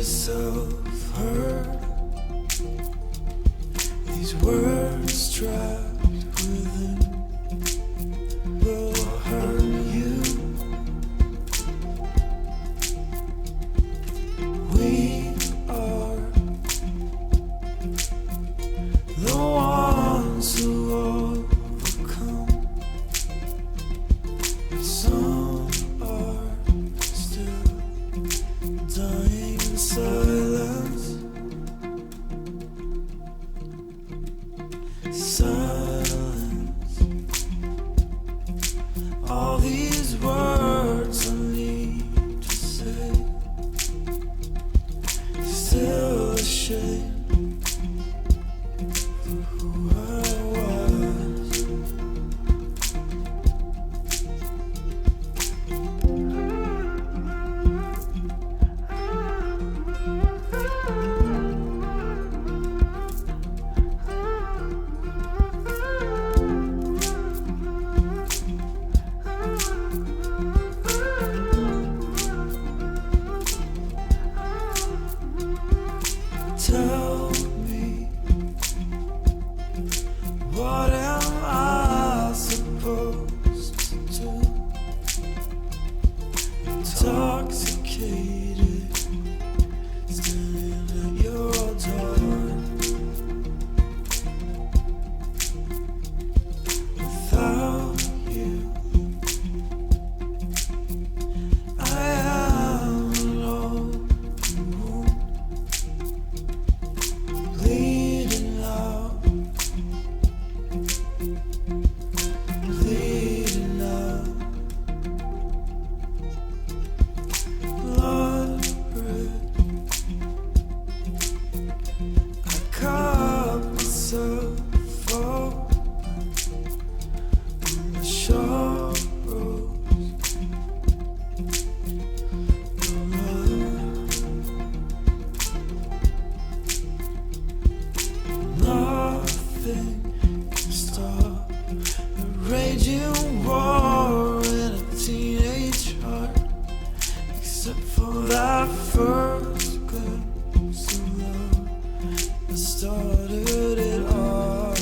yourself heard. These words trapped within will hurt you. We are the ones who overcome. Some are still dying in silence. Silence. All these words I need to say. Still ashamed for who I was. Tell me, what am I supposed to do? Intoxicated, standing at your door. Without you, I am alone. Bleeding out, bleeding out, blood red. I cut myself open on the sharp roads of love. Nothing can stop the raging war in a teenage heart, except for that first glimpse of love that started it all.